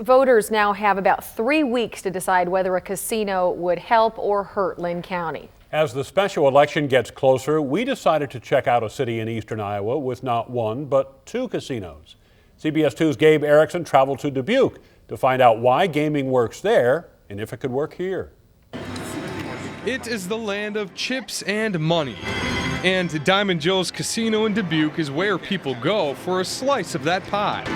Voters now have about 3 weeks to decide whether a casino would help or hurt Linn County. As the special election gets closer, we decided to check out a city in eastern Iowa with not one, but 2 casinos. CBS 2's Gabe Erickson traveled to Dubuque to find out why gaming works there and if it could work here. It is the land of chips and money. And Diamond Joe's Casino in Dubuque is where people go for a slice of that pie.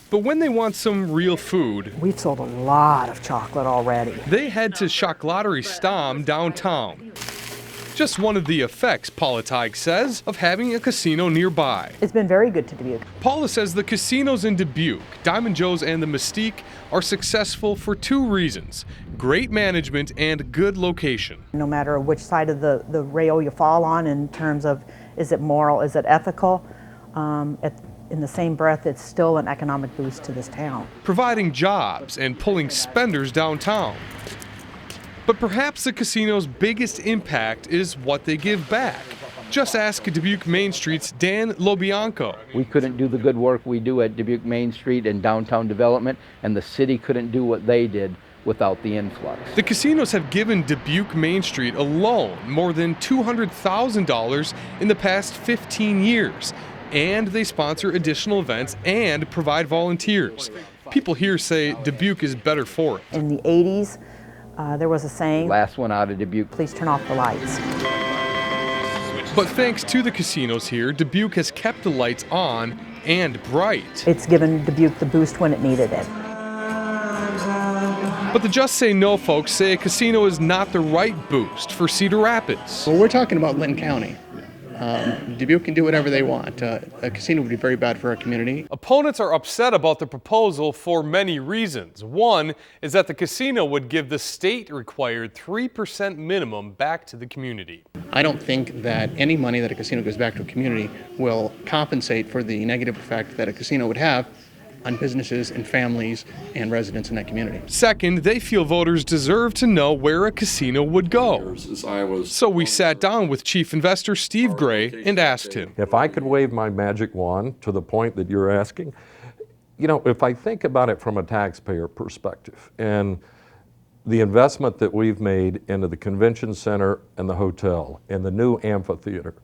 But when they want some real food, we've sold a lot of chocolate already. They head to Chocolaterie Stam downtown. Just one of the effects, Paula Teig says, of having a casino nearby. It's been very good to Dubuque. Paula says the casinos in Dubuque, Diamond Joe's and the Mystique, are successful for 2 reasons: great management and good location. No matter which side of the rail you fall on in terms of is it moral, is it ethical, in the same breath, it's still an economic boost to this town. Providing jobs and pulling spenders downtown. But perhaps the casino's biggest impact is what they give back. Just ask Dubuque Main Street's Dan LOBIANCO. We couldn't do the good work we do at Dubuque Main Street and downtown development, and the city couldn't do what they did without the influx. The casinos have given Dubuque Main Street alone more than $200,000 in the past 15 years. And they sponsor additional events and provide volunteers. People here say Dubuque is better for it. In the 80s, there was a saying, last one out of Dubuque, please turn off the lights. But thanks to the casinos here, Dubuque has kept the lights on and bright. It's given Dubuque the boost when it needed it. But the Just Say No folks say a casino is not the right boost for Cedar Rapids. Well, we're talking about Linn County. Dubuque can do whatever they want. A casino would be very bad for our community. Opponents are upset about the proposal for many reasons. One is that the casino would give the state-required 3% minimum back to the community. I don't think that any money that a casino gives back to a community will compensate for the negative effect that a casino would have on businesses and families and residents in that community. Second, they feel voters deserve to know where a casino would go. So we sat down with chief investor Steve Gray and asked him. If I could wave my magic wand to the point that you're asking, you know, if I think about it from a taxpayer perspective and the investment that we've made into the convention center and the hotel and the new amphitheater,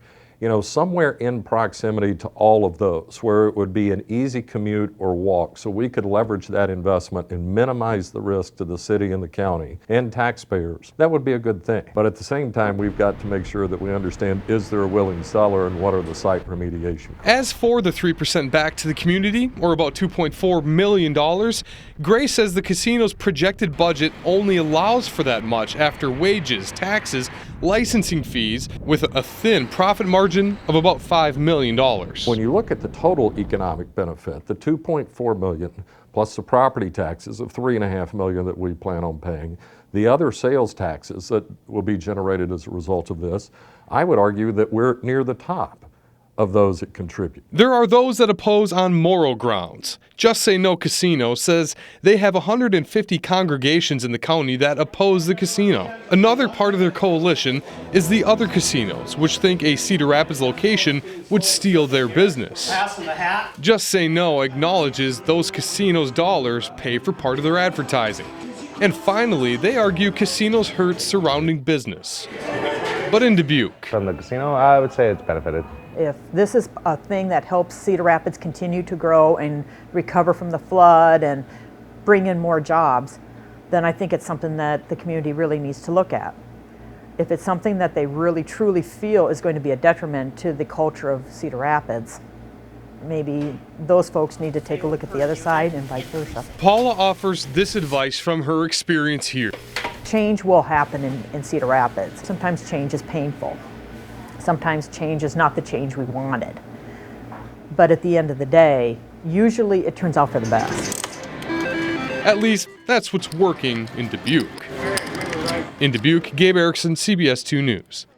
you know, somewhere in proximity to all of those where it would be an easy commute or walk, so we could leverage that investment and minimize the risk to the city and the county and taxpayers, that would be a good thing. But at the same time, we've got to make sure that we understand, is there a willing seller and what are the site remediation costs? As for the 3% back to the community, or about $2.4 million, Gray says the casino's projected budget only allows for that much after wages, taxes, licensing fees, with a thin profit margin of about $5 million. When you look at the total economic benefit, the $2.4 million plus the property taxes of $3.5 million that we plan on paying, the other sales taxes that will be generated as a result of this, I would argue that we're near the top of those that contribute. There are those that oppose on moral grounds. Just Say No Casino says they have 150 congregations in the county that oppose the casino. Another part of their coalition is the other casinos, which think a Cedar Rapids location would steal their business. Just Say No acknowledges those casinos' dollars pay for part of their advertising. And finally, they argue casinos hurt surrounding business. But in Dubuque, from the casino, I would say it's benefited. If this is a thing that helps Cedar Rapids continue to grow and recover from the flood and bring in more jobs, then I think it's something that the community really needs to look at. If it's something that they really truly feel is going to be a detriment to the culture of Cedar Rapids, maybe those folks need to take a look at the other side and vice versa. Paula offers this advice from her experience here. Change will happen in Cedar Rapids. Sometimes change is painful. Sometimes change is not the change we wanted. But at the end of the day, usually it turns out for the best. At least that's what's working in Dubuque. In Dubuque, Gabe Erickson, CBS 2 News.